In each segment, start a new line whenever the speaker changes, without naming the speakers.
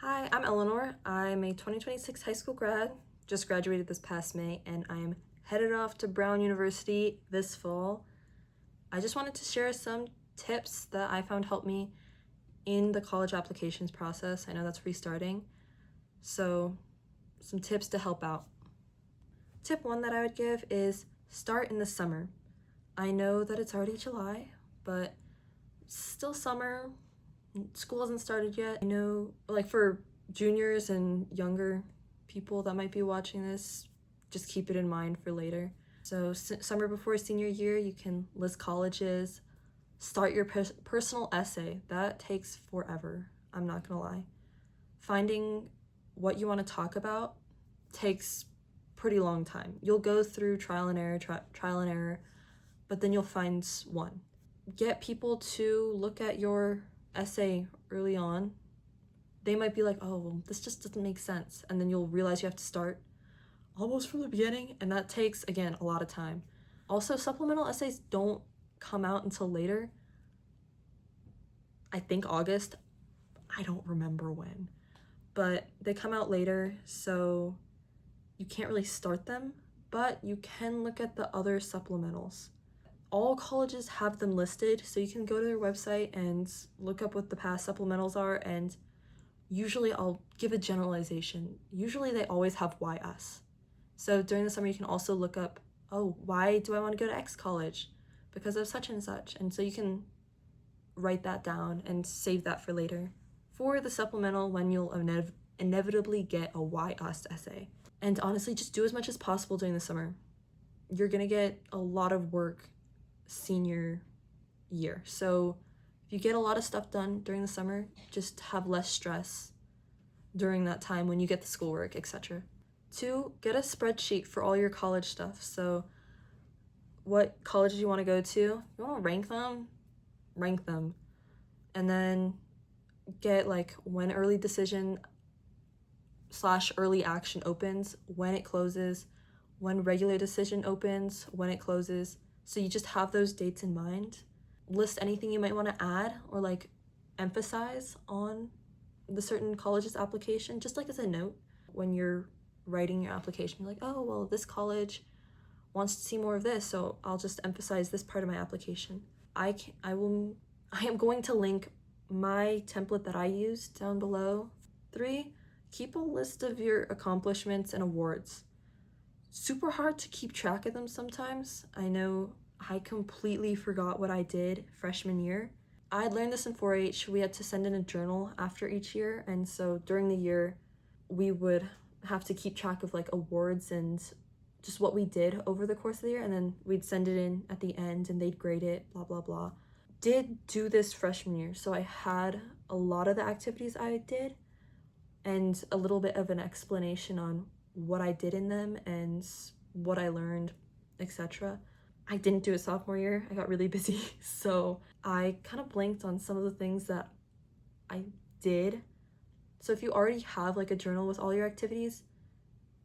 Hi, I'm Eleanor. I'm a 2026 high school grad, just graduated this past May, and I'm headed off to Brown University this fall. I just wanted to share some tips that I found help me in the college applications process. I know that's restarting, so some tips to help out. Tip one that I would give is start in the summer. I know that it's already July, but it's still summer. School hasn't started yet. I know, like, for juniors and younger people that might be watching this, just keep it in mind for later. So summer before senior year, you can list colleges, start your personal essay. That takes forever, I'm not gonna lie. Finding what you want to talk about takes pretty long time. You'll go through trial and error, but then you'll find one. Get people to look at your essay early on. They might be like, oh, well, this just doesn't make sense. And then you'll realize you have to start almost from the beginning. And that takes, again, a lot of time. Also, supplemental essays don't come out until later. I think August. I don't remember when. But they come out later, so you can't really start them. But you can look at the other supplementals. All colleges have them listed, so you can go to their website and look up what the past supplementals are, and usually I'll give a generalization. Usually they always have YS. So during the summer you can also look up, oh, why do I want to go to X college? Because of such and such. And so you can write that down and save that for later. For the supplemental, when you'll inevitably get a YS essay. And honestly, just do as much as possible during the summer. You're gonna get a lot of work senior year. So if you get a lot of stuff done during the summer, just have less stress during that time when you get the schoolwork, etc. 2, get a spreadsheet for all your college stuff. So what colleges you want to go to, you want to rank them. And then get like when early decision / early action opens, when it closes, when regular decision opens, when it closes. So you just have those dates in mind. List anything you might want to add or like emphasize on the certain college's application, just like as a note when you're writing your application. You're like, oh, well, this college wants to see more of this, so I'll just emphasize this part of my application. I am going to link my template that I use down below. 3, keep a list of your accomplishments and awards. Super hard to keep track of them sometimes. I know I completely forgot what I did freshman year. I learned this in 4-H. We had to send in a journal after each year, and so during the year we would have to keep track of like awards and just what we did over the course of the year, and then we'd send it in at the end and they'd grade it, blah blah blah. Did do this freshman year, so I had a lot of the activities I did and a little bit of an explanation on what I did in them and what I learned, etc. I didn't do it sophomore year. I got really busy, so I kind of blanked on some of the things that I did. So if you already have like a journal with all your activities,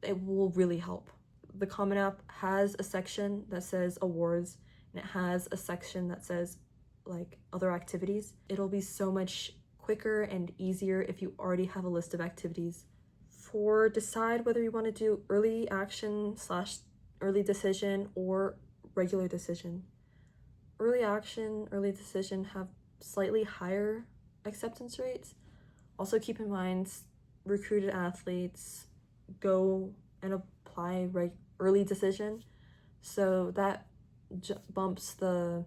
it will really help. The Common App has a section that says awards, and it has a section that says like other activities. It'll be so much quicker and easier if you already have a list of activities. For decide whether you want to do early action / early decision or regular decision. Early action, early decision have slightly higher acceptance rates. Also keep in mind, recruited athletes go and apply early decision, so that bumps the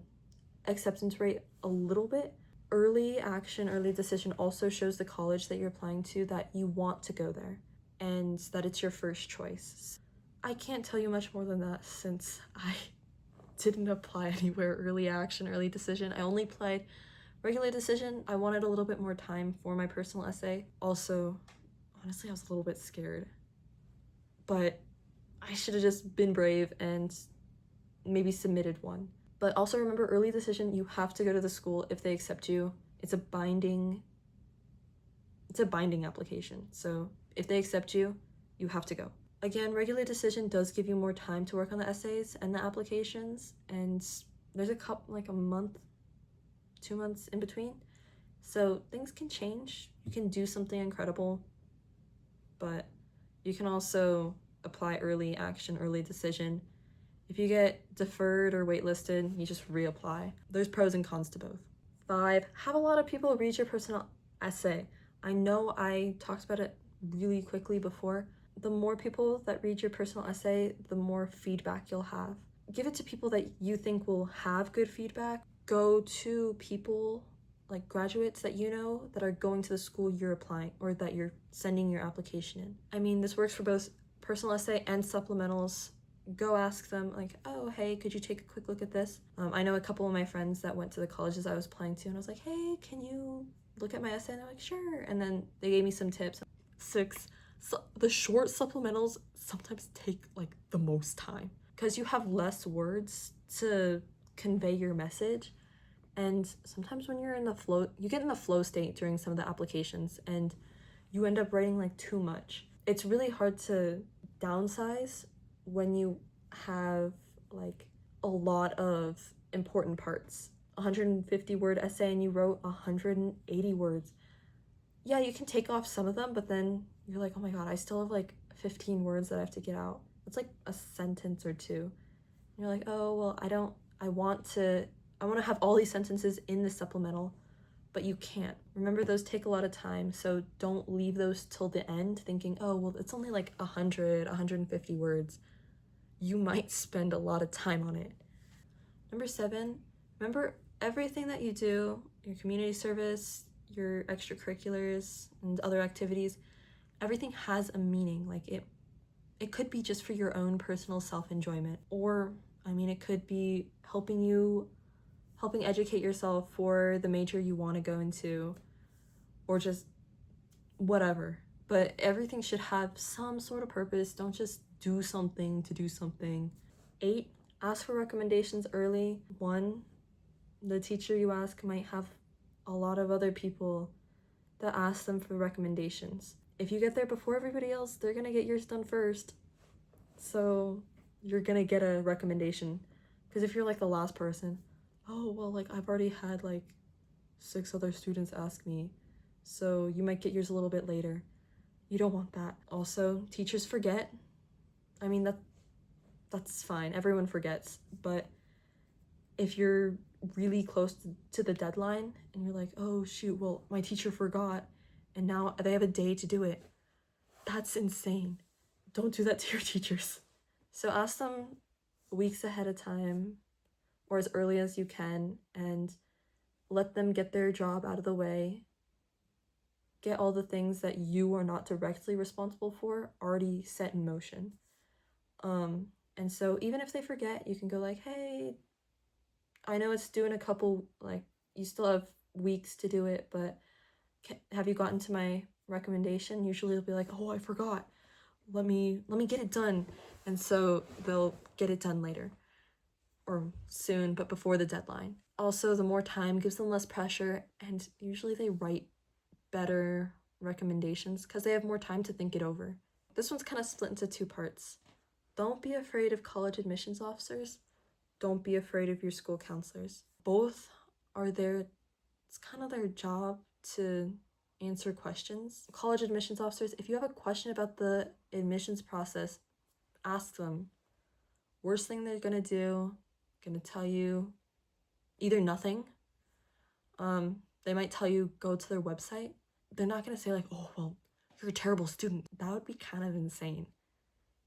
acceptance rate a little bit. Early action, early decision also shows the college that you're applying to that you want to go there and that it's your first choice. I can't tell you much more than that since I didn't apply anywhere early action, early decision. I only applied regular decision. I wanted a little bit more time for my personal essay. Also, honestly, I was a little bit scared, but I should have just been brave and maybe submitted one. But also remember, early decision, you have to go to the school if they accept you. It's a binding application. So if they accept you, you have to go. Again, regular decision does give you more time to work on the essays and the applications, and there's a month, 2 months in between. So things can change. You can do something incredible, but you can also apply early action, early decision. If you get deferred or waitlisted, you just reapply. There's pros and cons to both. 5, have a lot of people read your personal essay. I know I talked about it really quickly before. The more people that read your personal essay, the more feedback you'll have. Give it to people that you think will have good feedback. Go to people like graduates that you know that are going to the school you're applying or that you're sending your application in. I mean, this works for both personal essay and supplementals. Go ask them like, oh, hey, could you take a quick look at this? I know a couple of my friends that went to the colleges I was applying to, and I was like, hey, can you look at my essay? And they're like, sure. And then they gave me some tips. 6, so the short supplementals sometimes take like the most time because you have less words to convey your message. And sometimes when you're in the flow, you get in the flow state during some of the applications and you end up writing like too much. It's really hard to downsize when you have like a lot of important parts. 150 word essay and you wrote 180 words. Yeah, you can take off some of them, but then you're like, oh my god, I still have like 15 words that I have to get out. It's like a sentence or two. And you're like, oh, well, I want to have all these sentences in the supplemental, but you can't. Remember, those take a lot of time, so don't leave those till the end thinking, oh, well, it's only like 100, 150 words. You might spend a lot of time on it. Number 7, remember everything that you do, your community service, your extracurriculars, and other activities, everything has a meaning. Like it could be just for your own personal self-enjoyment, or I mean, it could be helping educate yourself for the major you want to go into, or just whatever. But everything should have some sort of purpose. Don't just do something to do something. 8, ask for recommendations early. 1, the teacher you ask might have a lot of other people that ask them for recommendations. If you get there before everybody else, they're gonna get yours done first. So you're gonna get a recommendation. Because if you're like the last person, oh, well, like I've already had like 6 other students ask me, so you might get yours a little bit later. You don't want that. Also, teachers forget. I mean, that's fine. Everyone forgets. But if you're really close to the deadline and you're like, oh shoot, well, my teacher forgot and now they have a day to do it, that's insane. Don't do that to your teachers. So ask them weeks ahead of time or as early as you can and let them get their job out of the way. Get all the things that you are not directly responsible for already set in motion. And so even if they forget, you can go like, hey, I know it's due in a couple, like you still have weeks to do it, but have you gotten to my recommendation? Usually they'll be like, oh, I forgot. Let me get it done. And so they'll get it done later or soon, but before the deadline. Also, the more time gives them less pressure, and usually they write better recommendations because they have more time to think it over. This one's kind of split into 2 parts. Don't be afraid of college admissions officers. Don't be afraid of your school counselors. Both are there. It's kind of their job to answer questions. College admissions officers, if you have a question about the admissions process, ask them. Worst thing they're gonna do, gonna tell you either nothing. They might tell you go to their website. They're not gonna say like, oh, well, you're a terrible student. That would be kind of insane.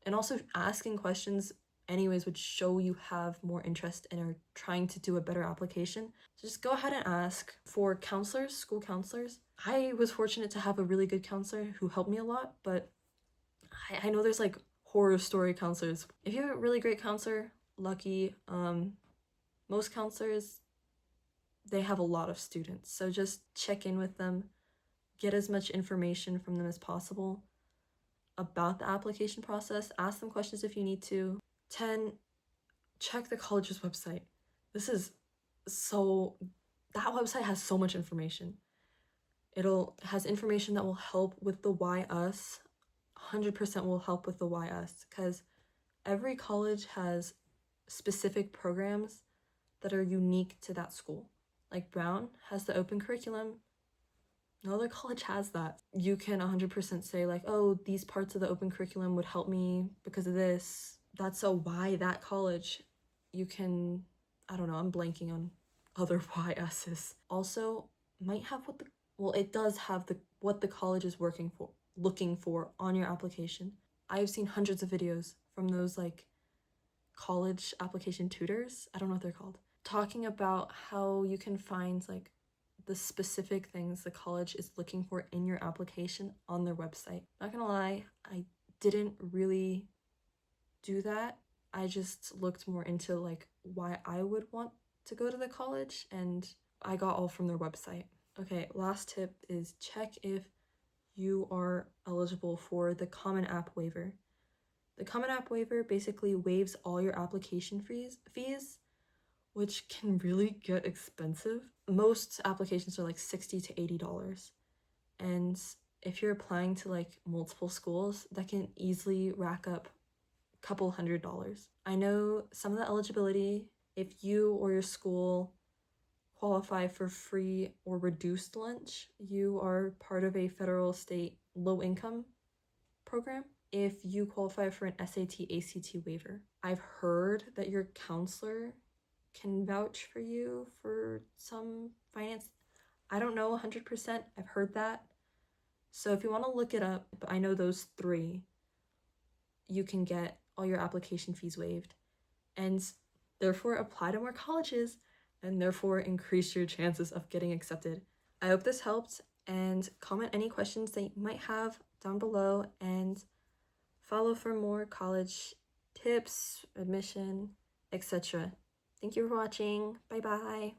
And also asking questions anyways would show you have more interest and are trying to do a better application. So just go ahead and ask. For counselors, school counselors, I was fortunate to have a really good counselor who helped me a lot, but I know there's like horror story counselors. If you have a really great counselor, lucky. Most counselors, they have a lot of students, so just check in with them, get as much information from them as possible about the application process. Ask them questions if you need to. 10, check the college's website. That website has so much information. Has information that will help with the why us. 100% will help with the why us, because every college has specific programs that are unique to that school. Like Brown has the open curriculum, No other college has that. You can 100% say like, oh, these parts of the open curriculum would help me because of this. That's a why that college. You can, I don't know, I'm blanking on other YSs. Also, might have what the, well, it does have the what the college is looking for on your application. I've seen hundreds of videos from those like college application tutors, I don't know what they're called, talking about how you can find like the specific things the college is looking for in your application on their website. Not gonna lie, I didn't really do that. I just looked more into like why I would want to go to the college, and I got all from their website. Okay, last tip is check if you are eligible for the Common App waiver. The Common App waiver basically waives all your application fees, which can really get expensive. Most applications are like $60 to $80. And if you're applying to like multiple schools, that can easily rack up a couple $100s. I know some of the eligibility, if you or your school qualify for free or reduced lunch, you are part of a federal state low income program. If you qualify for an SAT ACT waiver, I've heard that your counselor can vouch for you for some finance. I don't know 100%. I've heard that. So if you want to look it up, I know those three, you can get all your application fees waived and therefore apply to more colleges and therefore increase your chances of getting accepted. I hope this helped, and comment any questions that you might have down below, and follow for more college tips, admission, etc. Thank you for watching. Bye bye.